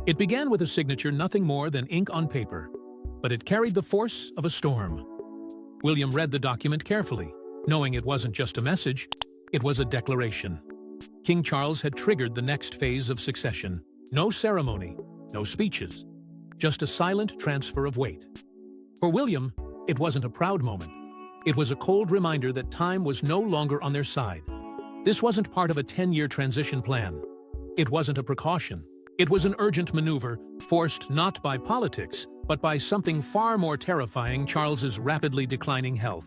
It began with a signature nothing more than ink on paper, but it carried the force of a storm. William read the document carefully, knowing it wasn't just a message, it was a declaration. King Charles had triggered the next phase of succession. No ceremony, no speeches, just a silent transfer of weight. For William, it wasn't a proud moment. It was a cold reminder that time was no longer on their side. This wasn't part of a 10-year transition plan. It wasn't a precaution. It was an urgent maneuver, forced not by politics, but by something far more terrifying: Charles's rapidly declining health.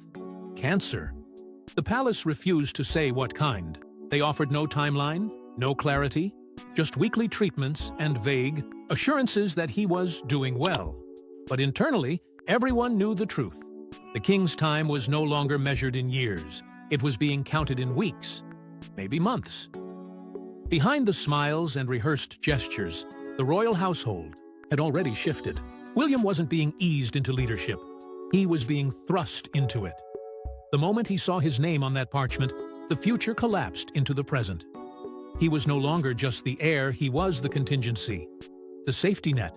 Cancer. The palace refused to say what kind. They offered no timeline, no clarity, just weekly treatments and vague assurances that he was doing well. But internally, everyone knew the truth. The king's time was no longer measured in years. It was being counted in weeks, maybe months. Behind the smiles and rehearsed gestures, the royal household had already shifted. William wasn't being eased into leadership. He was being thrust into it. The moment he saw his name on that parchment, the future collapsed into the present. He was no longer just the heir, he was the contingency, the safety net.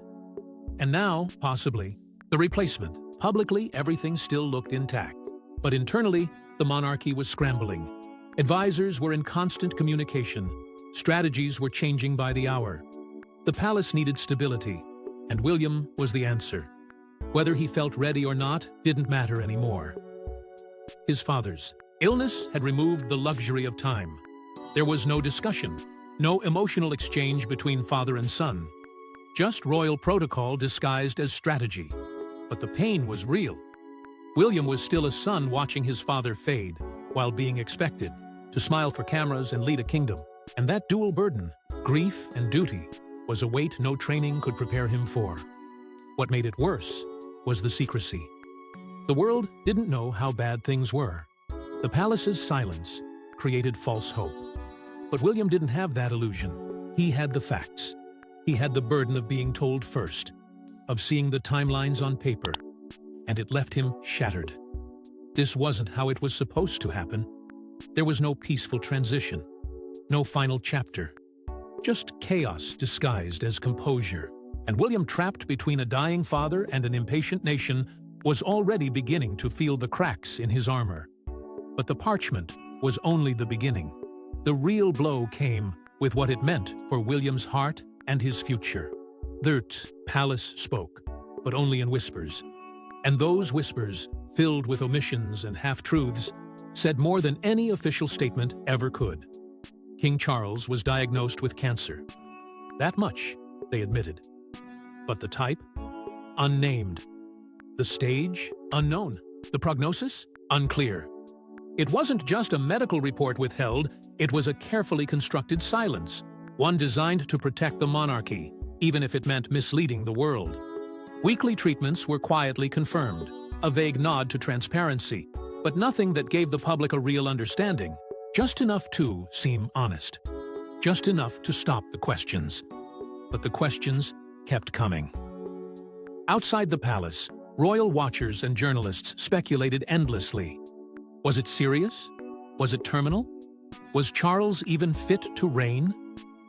And now, possibly, the replacement. Publicly, everything still looked intact. But internally, the monarchy was scrambling. Advisors were in constant communication. Strategies were changing by the hour. The palace needed stability, and William was the answer. Whether he felt ready or not didn't matter anymore. His father's illness had removed the luxury of time. There was no discussion, no emotional exchange between father and son. Just royal protocol disguised as strategy. But the pain was real. William was still a son watching his father fade, while being expected to smile for cameras and lead a kingdom. And that dual burden, grief and duty, was a weight no training could prepare him for. What made it worse was the secrecy. The world didn't know how bad things were. The palace's silence created false hope. But William didn't have that illusion. He had the facts. He had the burden of being told first, of seeing the timelines on paper, and it left him shattered. This wasn't how it was supposed to happen. There was no peaceful transition, no final chapter, just chaos disguised as composure. And William, trapped between a dying father and an impatient nation, was already beginning to feel the cracks in his armor. But the parchment was only the beginning. The real blow came with what it meant for William's heart and his future. The palace spoke, but only in whispers. And those whispers, filled with omissions and half-truths, said more than any official statement ever could. King Charles was diagnosed with cancer. That much, they admitted. But the type? Unnamed. The stage? Unknown. The prognosis? Unclear. It wasn't just a medical report withheld, it was a carefully constructed silence, one designed to protect the monarchy, even if it meant misleading the world. Weekly treatments were quietly confirmed, a vague nod to transparency, but nothing that gave the public a real understanding. Just enough to seem honest. Just enough to stop the questions. But the questions kept coming. Outside the palace, royal watchers and journalists speculated endlessly. Was it serious? Was it terminal? Was Charles even fit to reign?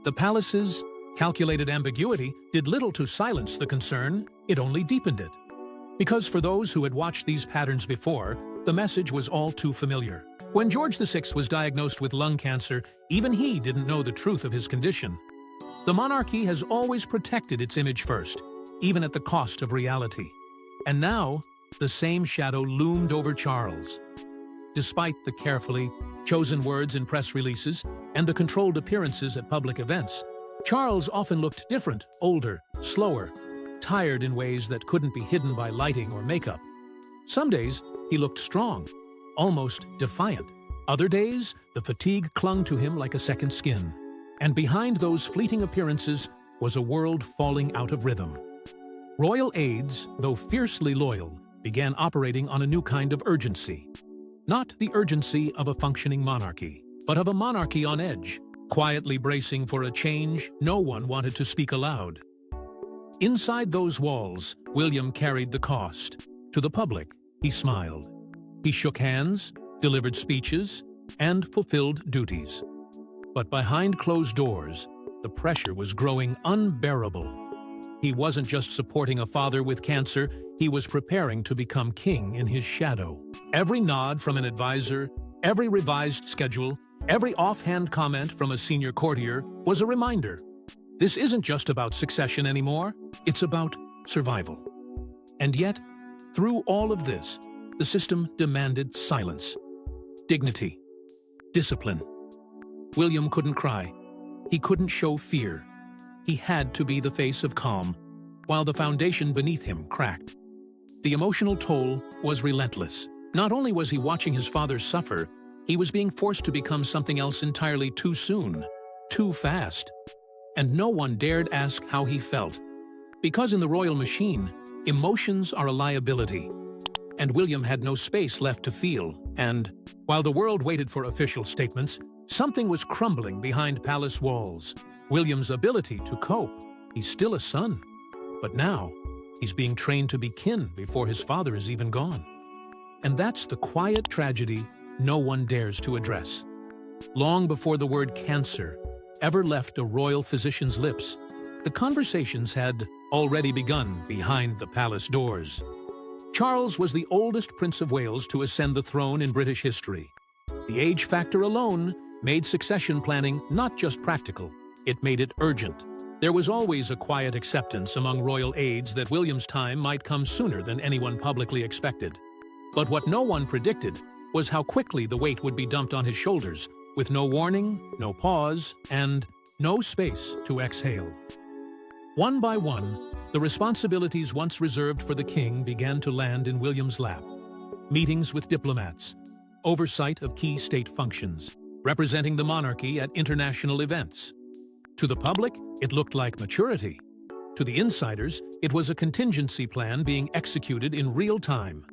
The palace's calculated ambiguity did little to silence the concern, it only deepened it. Because for those who had watched these patterns before, the message was all too familiar. When George VI was diagnosed with lung cancer, even he didn't know the truth of his condition. The monarchy has always protected its image first, even at the cost of reality. And now, the same shadow loomed over Charles. Despite the carefully chosen words in press releases and the controlled appearances at public events, Charles often looked different, older, slower, tired in ways that couldn't be hidden by lighting or makeup. Some days, he looked strong, almost defiant. Other days, the fatigue clung to him like a second skin. And behind those fleeting appearances was a world falling out of rhythm. Royal aides, though fiercely loyal, began operating on a new kind of urgency. Not the urgency of a functioning monarchy, but of a monarchy on edge, quietly bracing for a change no one wanted to speak aloud. Inside those walls, William carried the cost. To the public, he smiled. He shook hands, delivered speeches, and fulfilled duties. But behind closed doors, the pressure was growing unbearable. He wasn't just supporting a father with cancer, he was preparing to become king in his shadow. Every nod from an advisor, every revised schedule, every offhand comment from a senior courtier was a reminder. This isn't just about succession anymore, it's about survival. And yet, through all of this, the system demanded silence, dignity, discipline. William couldn't cry. He couldn't show fear. He had to be the face of calm, while the foundation beneath him cracked. The emotional toll was relentless. Not only was he watching his father suffer, he was being forced to become something else entirely too soon, too fast. And no one dared ask how he felt. Because in the royal machine, emotions are a liability. And William had no space left to feel, and, while the world waited for official statements, something was crumbling behind palace walls. William's ability to cope. He's still a son. But now, he's being trained to be kin before his father is even gone. And that's the quiet tragedy no one dares to address. Long before the word cancer ever left a royal physician's lips, the conversations had already begun behind the palace doors. Charles was the oldest Prince of Wales to ascend the throne in British history. The age factor alone made succession planning not just practical, it made it urgent. There was always a quiet acceptance among royal aides that William's time might come sooner than anyone publicly expected. But what no one predicted was how quickly the weight would be dumped on his shoulders, with no warning, no pause, and no space to exhale. One by one, the responsibilities once reserved for the king began to land in William's lap. Meetings with diplomats, oversight of key state functions, representing the monarchy at international events. To the public, it looked like maturity. To the insiders, it was a contingency plan being executed in real time.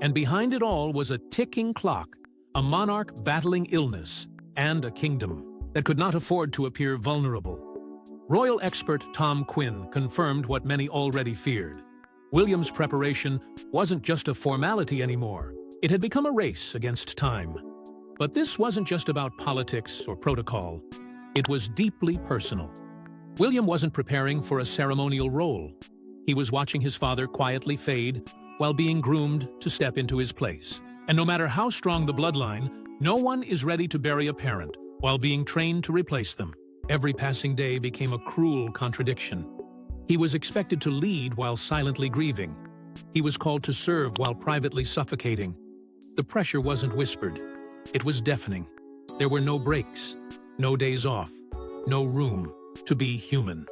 And behind it all was a ticking clock, a monarch battling illness, and a kingdom that could not afford to appear vulnerable. Royal expert Tom Quinn confirmed what many already feared. William's preparation wasn't just a formality anymore. It had become a race against time. But this wasn't just about politics or protocol. It was deeply personal. William wasn't preparing for a ceremonial role. He was watching his father quietly fade while being groomed to step into his place. And no matter how strong the bloodline, no one is ready to bury a parent while being trained to replace them. Every passing day became a cruel contradiction. He was expected to lead while silently grieving. He was called to serve while privately suffocating. The pressure wasn't whispered. It was deafening. There were no breaks, no days off, no room to be human.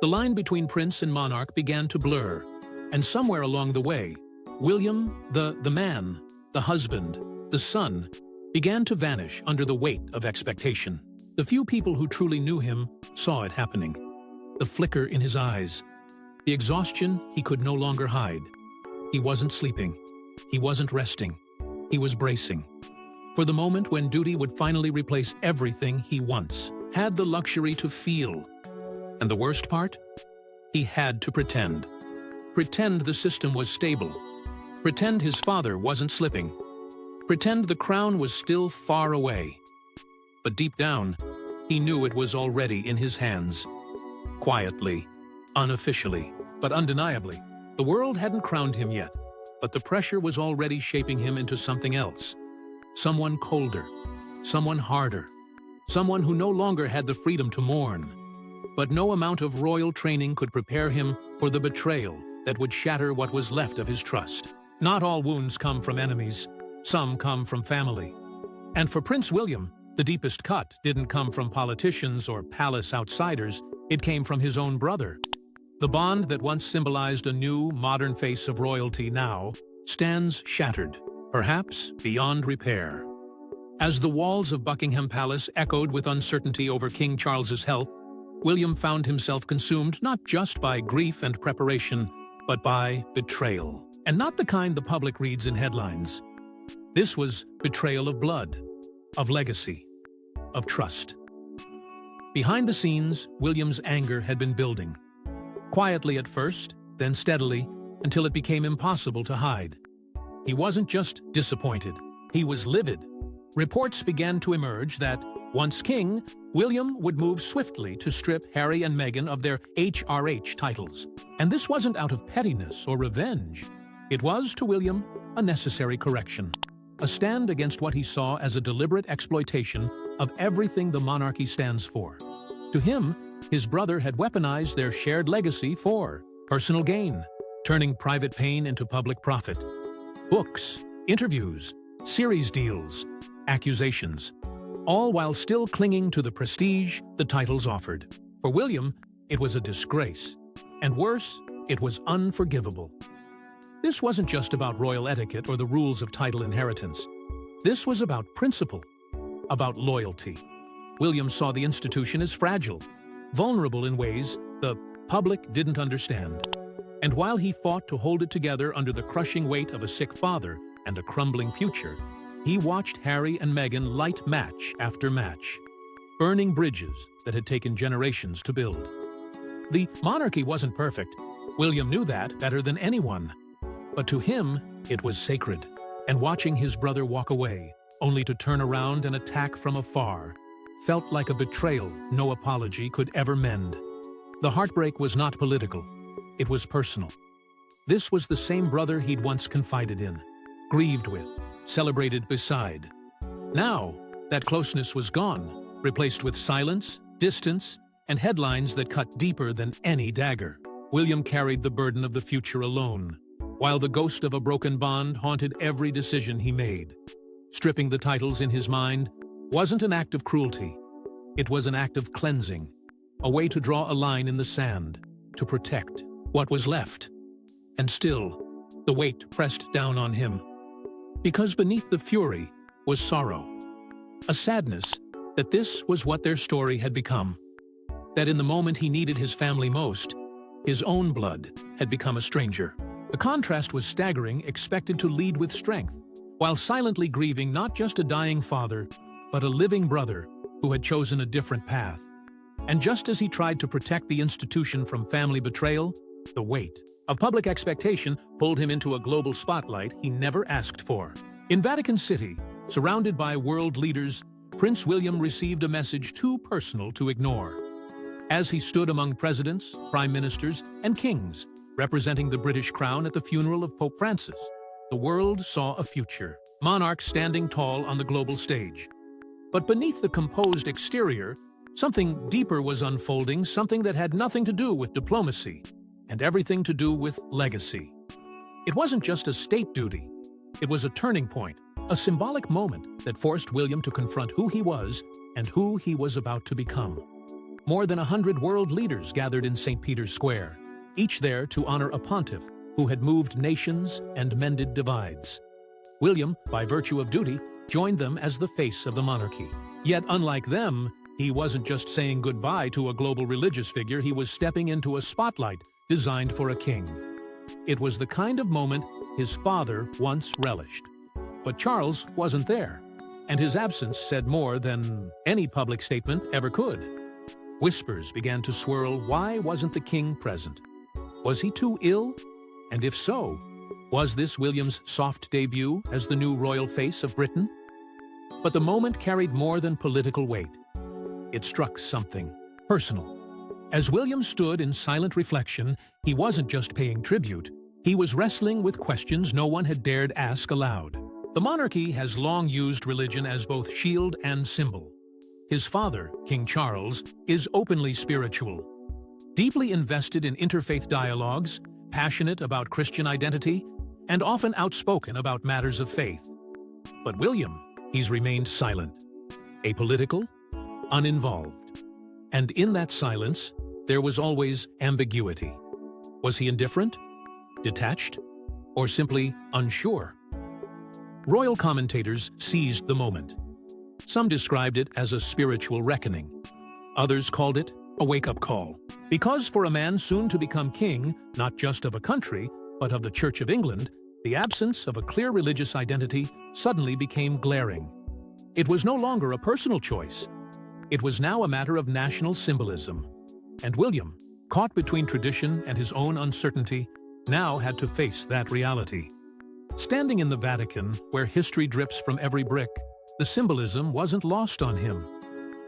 The line between prince and monarch began to blur, and somewhere along the way, William, the man, the husband, the son, began to vanish under the weight of expectation. The few people who truly knew him saw it happening. The flicker in his eyes, the exhaustion he could no longer hide. He wasn't sleeping. He wasn't resting. He was bracing for the moment when duty would finally replace everything he once had the luxury to feel. And the worst part? He had to pretend. Pretend the system was stable. Pretend his father wasn't slipping. Pretend the crown was still far away. But deep down, he knew it was already in his hands. Quietly, unofficially, but undeniably, the world hadn't crowned him yet, but the pressure was already shaping him into something else. Someone colder, someone harder, someone who no longer had the freedom to mourn. But no amount of royal training could prepare him for the betrayal that would shatter what was left of his trust. Not all wounds come from enemies, some come from family. And for Prince William, the deepest cut didn't come from politicians or palace outsiders, it came from his own brother. The bond that once symbolized a new, modern face of royalty now stands shattered, perhaps beyond repair. As the walls of Buckingham Palace echoed with uncertainty over King Charles's health, William found himself consumed not just by grief and preparation, but by betrayal. And not the kind the public reads in headlines. This was betrayal of blood, of legacy, of trust. Behind the scenes, William's anger had been building. Quietly at first, then steadily, until it became impossible to hide. He wasn't just disappointed, he was livid. Reports began to emerge that Once king, William would move swiftly to strip Harry and Meghan of their HRH titles. And this wasn't out of pettiness or revenge. It was, to William, a necessary correction. A stand against what he saw as a deliberate exploitation of everything the monarchy stands for. To him, his brother had weaponized their shared legacy for personal gain, turning private pain into public profit. Books, interviews, series deals, accusations, all while still clinging to the prestige the titles offered. For William, it was a disgrace. And worse, it was unforgivable. This wasn't just about royal etiquette or the rules of title inheritance. This was about principle, about loyalty. William saw the institution as fragile, vulnerable in ways the public didn't understand. And while he fought to hold it together under the crushing weight of a sick father and a crumbling future, he watched Harry and Meghan light match after match, burning bridges that had taken generations to build. The monarchy wasn't perfect. William knew that better than anyone. But to him, it was sacred. And watching his brother walk away, only to turn around and attack from afar, felt like a betrayal no apology could ever mend. The heartbreak was not political. It was personal. This was the same brother he'd once confided in, grieved with, celebrated beside. Now, that closeness was gone, replaced with silence, distance, and headlines that cut deeper than any dagger. William carried the burden of the future alone, while the ghost of a broken bond haunted every decision he made. Stripping the titles in his mind wasn't an act of cruelty. It was an act of cleansing, a way to draw a line in the sand, to protect what was left. And still, the weight pressed down on him. Because beneath the fury was sorrow, a sadness that this was what their story had become. That in the moment he needed his family most, his own blood had become a stranger. The contrast was staggering, expected to lead with strength, while silently grieving not just a dying father, but a living brother who had chosen a different path. And just as he tried to protect the institution from family betrayal, the weight of public expectation pulled him into a global spotlight he never asked for. In Vatican City, surrounded by world leaders, Prince William received a message too personal to ignore. As he stood among presidents, prime ministers, and kings, representing the British crown at the funeral of Pope Francis, the world saw a future, monarchs standing tall on the global stage. But beneath the composed exterior, something deeper was unfolding, something that had nothing to do with diplomacy and everything to do with legacy. It wasn't just a state duty. It was a turning point, a symbolic moment that forced William to confront who he was and who he was about to become. More than 100 world leaders gathered in St. Peter's Square, each there to honor a pontiff who had moved nations and mended divides. William, by virtue of duty, joined them as the face of the monarchy. Yet unlike them, he wasn't just saying goodbye to a global religious figure, he was stepping into a spotlight designed for a king. It was the kind of moment his father once relished. But Charles wasn't there, and his absence said more than any public statement ever could. Whispers began to swirl. Why wasn't the king present? Was he too ill? And if so, was this William's soft debut as the new royal face of Britain? But the moment carried more than political weight. It struck something personal. As William stood in silent reflection, he wasn't just paying tribute. He was wrestling with questions no one had dared ask aloud. The monarchy has long used religion as both shield and symbol. His father, King Charles, is openly spiritual, deeply invested in interfaith dialogues, passionate about Christian identity, and often outspoken about matters of faith. But William, he's remained silent, apolitical, uninvolved. And in that silence, there was always ambiguity. Was he indifferent, detached, or simply unsure? Royal commentators seized the moment. Some described it as a spiritual reckoning. Others called it a wake-up call. Because for a man soon to become king, not just of a country, but of the Church of England, the absence of a clear religious identity suddenly became glaring. It was no longer a personal choice. It was now a matter of national symbolism. And William, caught between tradition and his own uncertainty, now had to face that reality. Standing in the Vatican, where history drips from every brick, the symbolism wasn't lost on him.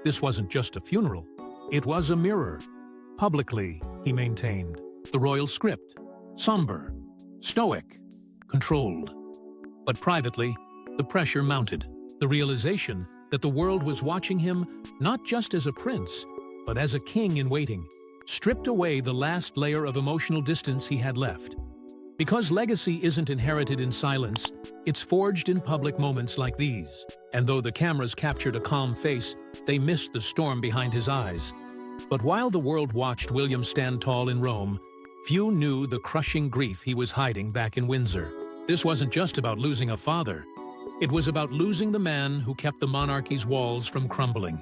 This wasn't just a funeral. It was a mirror. Publicly, he maintained, the royal script, somber, stoic, controlled. But privately, the pressure mounted, the realization that the world was watching him not just as a prince, but as a king in waiting, stripped away the last layer of emotional distance he had left. Because legacy isn't inherited in silence, it's forged in public moments like these. And though the cameras captured a calm face, they missed the storm behind his eyes. But while the world watched William stand tall in Rome, few knew the crushing grief he was hiding back in Windsor. This wasn't just about losing a father. It was about losing the man who kept the monarchy's walls from crumbling.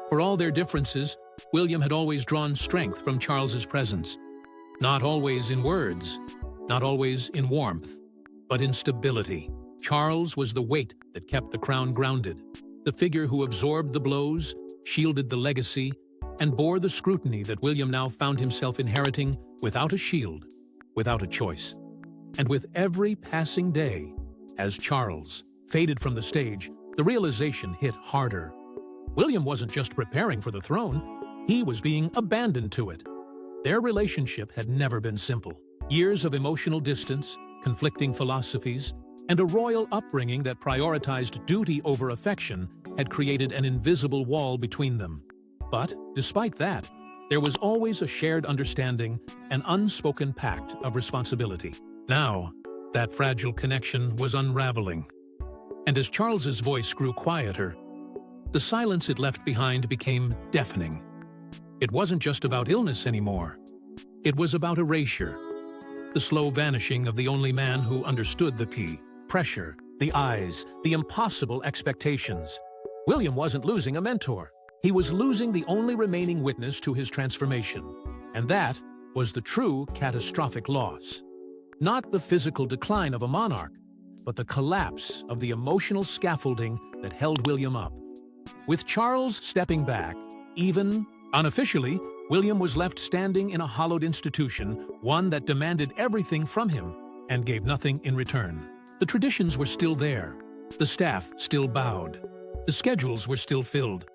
For all their differences, William had always drawn strength from Charles's presence. Not always in words, not always in warmth, but in stability. Charles was the weight that kept the crown grounded, the figure who absorbed the blows, shielded the legacy, and bore the scrutiny that William now found himself inheriting without a shield, without a choice. And with every passing day, as Charles faded from the stage, the realization hit harder. William wasn't just preparing for the throne, he was being abandoned to it. Their relationship had never been simple. Years of emotional distance, conflicting philosophies, and a royal upbringing that prioritized duty over affection had created an invisible wall between them. But, despite that, there was always a shared understanding, an unspoken pact of responsibility. Now, that fragile connection was unraveling. And as Charles's voice grew quieter, the silence it left behind became deafening. It wasn't just about illness anymore. It was about erasure. The slow vanishing of the only man who understood the pressure, the eyes, the impossible expectations. William wasn't losing a mentor. He was losing the only remaining witness to his transformation. And that was the true catastrophic loss. Not the physical decline of a monarch, but the collapse of the emotional scaffolding that held William up. With Charles stepping back, even unofficially, William was left standing in a hollowed institution, one that demanded everything from him and gave nothing in return. The traditions were still there, the staff still bowed, the schedules were still filled,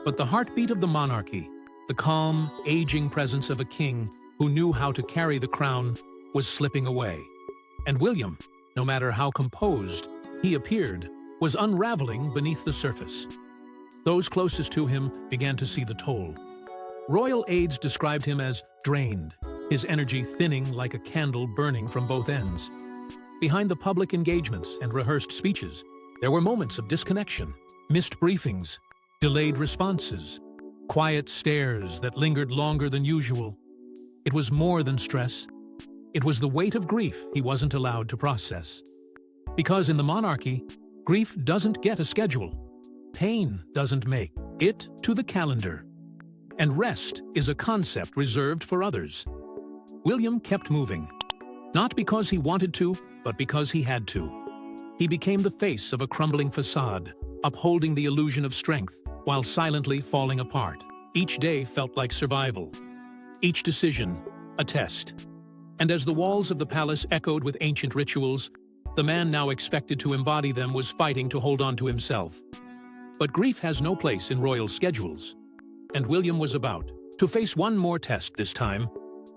but the heartbeat of the monarchy, the calm, aging presence of a king who knew how to carry the crown, was slipping away. And William, no matter how composed he appeared, was unraveling beneath the surface. Those closest to him began to see the toll. Royal aides described him as drained, his energy thinning like a candle burning from both ends. Behind the public engagements and rehearsed speeches, there were moments of disconnection, missed briefings, delayed responses, quiet stares that lingered longer than usual. It was more than stress. It was the weight of grief he wasn't allowed to process. Because in the monarchy, grief doesn't get a schedule. Pain doesn't make it to the calendar. And rest is a concept reserved for others. William kept moving, not because he wanted to, but because he had to. He became the face of a crumbling facade, upholding the illusion of strength while silently falling apart. Each day felt like survival. Each decision, a test. And as the walls of the palace echoed with ancient rituals, the man now expected to embody them was fighting to hold on to himself. But grief has no place in royal schedules. And William was about to face one more test this time,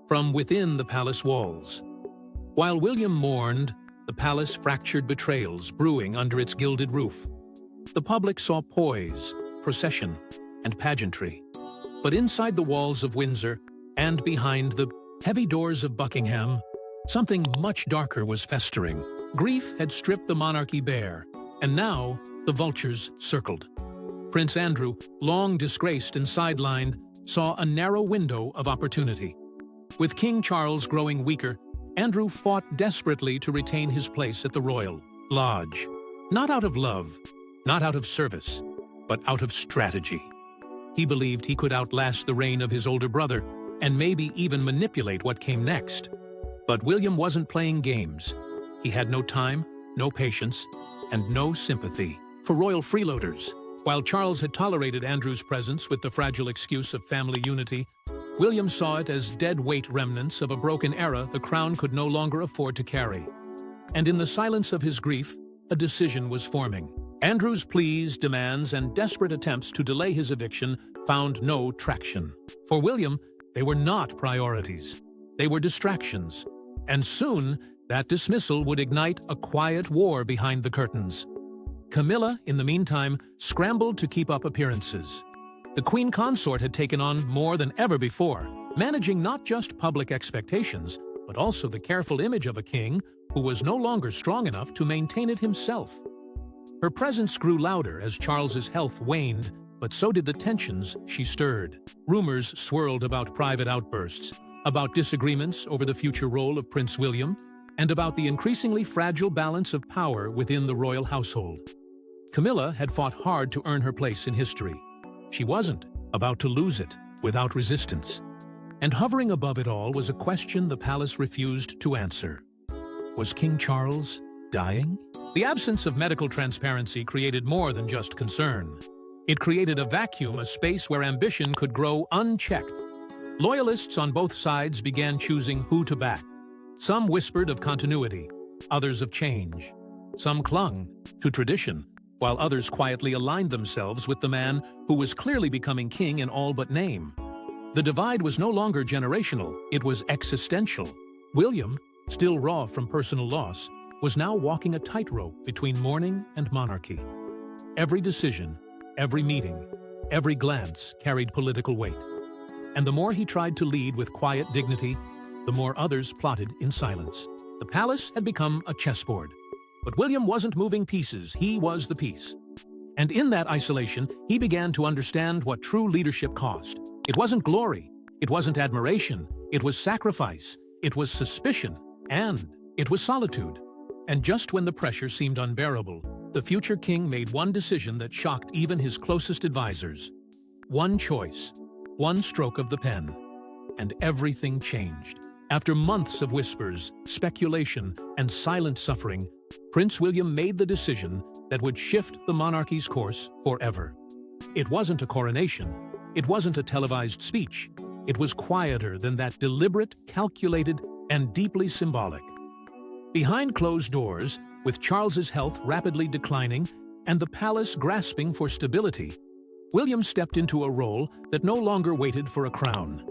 from within the palace walls. While William mourned, the palace fractured betrayals brewing under its gilded roof. The public saw poise, procession, and pageantry. But inside the walls of Windsor, and behind the heavy doors of Buckingham, something much darker was festering. Grief had stripped the monarchy bare, and now the vultures circled. Prince Andrew, long disgraced and sidelined, saw a narrow window of opportunity. With King Charles growing weaker, Andrew fought desperately to retain his place at the royal lodge. Not out of love, not out of service, but out of strategy. He believed he could outlast the reign of his older brother and maybe even manipulate what came next. But William wasn't playing games. He had no time, no patience, and no sympathy for royal freeloaders. While Charles had tolerated Andrew's presence with the fragile excuse of family unity, William saw it as dead-weight remnants of a broken era the crown could no longer afford to carry. And in the silence of his grief, a decision was forming. Andrew's pleas, demands, and desperate attempts to delay his eviction found no traction. For William, they were not priorities. They were distractions. And soon, that dismissal would ignite a quiet war behind the curtains. Camilla, in the meantime, scrambled to keep up appearances. The queen consort had taken on more than ever before, managing not just public expectations, but also the careful image of a king who was no longer strong enough to maintain it himself. Her presence grew louder as Charles's health waned, but so did the tensions she stirred. Rumors swirled about private outbursts, about disagreements over the future role of Prince William, and about the increasingly fragile balance of power within the royal household. Camilla had fought hard to earn her place in history. She wasn't about to lose it without resistance. And hovering above it all was a question the palace refused to answer. Was King Charles dying? The absence of medical transparency created more than just concern. It created a vacuum, a space where ambition could grow unchecked. Loyalists on both sides began choosing who to back. Some whispered of continuity, others of change. Some clung to tradition, while others quietly aligned themselves with the man who was clearly becoming king in all but name. The divide was no longer generational, it was existential. William, still raw from personal loss, was now walking a tightrope between mourning and monarchy. Every decision, every meeting, every glance carried political weight. And the more he tried to lead with quiet dignity, the more others plotted in silence. The palace had become a chessboard. But William wasn't moving pieces, he was the piece. And in that isolation, he began to understand what true leadership cost. It wasn't glory, it wasn't admiration, it was sacrifice, it was suspicion, and it was solitude. And just when the pressure seemed unbearable, the future king made one decision that shocked even his closest advisors. One choice, one stroke of the pen, and everything changed. After months of whispers, speculation, and silent suffering, Prince William made the decision that would shift the monarchy's course forever. It wasn't a coronation. It wasn't a televised speech. It was quieter than that, deliberate, calculated, and deeply symbolic. Behind closed doors, with Charles's health rapidly declining and the palace grasping for stability, William stepped into a role that no longer waited for a crown.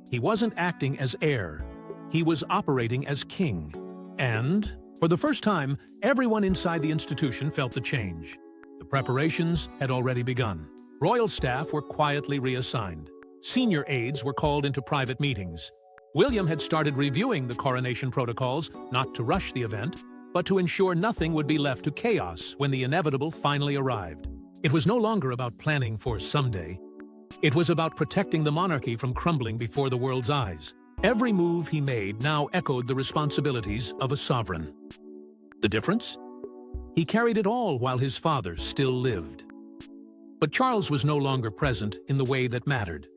He wasn't acting as heir. He was operating as king. And, for the first time, everyone inside the institution felt the change. The preparations had already begun. Royal staff were quietly reassigned. Senior aides were called into private meetings. William had started reviewing the coronation protocols, not to rush the event, but to ensure nothing would be left to chaos when the inevitable finally arrived. It was no longer about planning for someday. It was about protecting the monarchy from crumbling before the world's eyes. Every move he made now echoed the responsibilities of a sovereign. The difference? He carried it all while his father still lived. But Charles was no longer present in the way that mattered.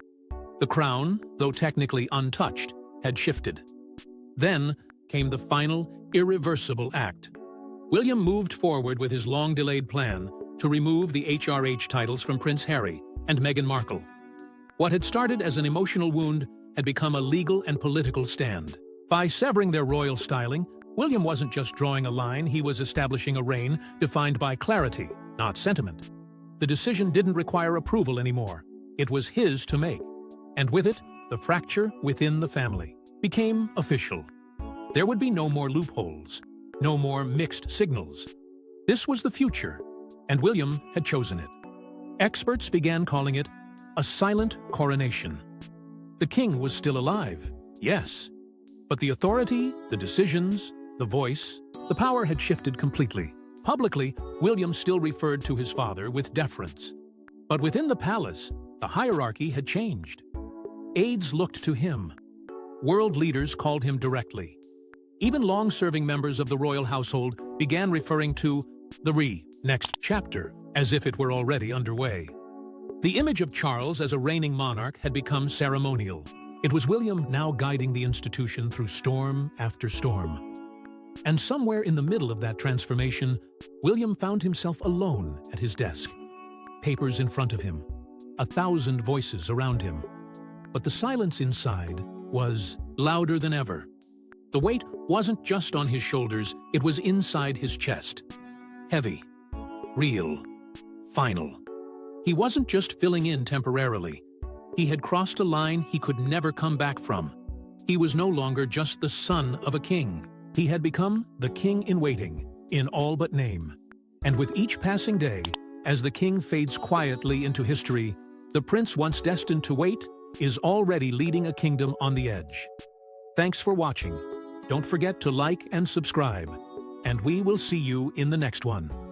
The crown, though technically untouched, had shifted. Then came the final, irreversible act. William moved forward with his long-delayed plan to remove the HRH titles from Prince Harry and Meghan Markle. What had started as an emotional wound had become a legal and political stand. By severing their royal styling, William wasn't just drawing a line, he was establishing a reign defined by clarity, not sentiment. The decision didn't require approval anymore. It was his to make. And with it, the fracture within the family became official. There would be no more loopholes, no more mixed signals. This was the future, and William had chosen it. Experts began calling it a silent coronation. The king was still alive, yes, but the authority, the decisions, the voice, the power had shifted completely. Publicly, William still referred to his father with deference. But within the palace, the hierarchy had changed. Aides looked to him. World leaders called him directly. Even long-serving members of the royal household began referring to the next chapter, as if it were already underway. The image of Charles as a reigning monarch had become ceremonial. It was William now guiding the institution through storm after storm. And somewhere in the middle of that transformation, William found himself alone at his desk. Papers in front of him, 1,000 voices around him. But the silence inside was louder than ever. The weight wasn't just on his shoulders, it was inside his chest. Heavy. Real. Final. He wasn't just filling in temporarily. He had crossed a line he could never come back from. He was no longer just the son of a king. He had become the king in waiting, in all but name. And with each passing day, as the king fades quietly into history, the prince once destined to wait is already leading a kingdom on the edge. Thanks for watching. Don't forget to like and subscribe, and we will see you in the next one.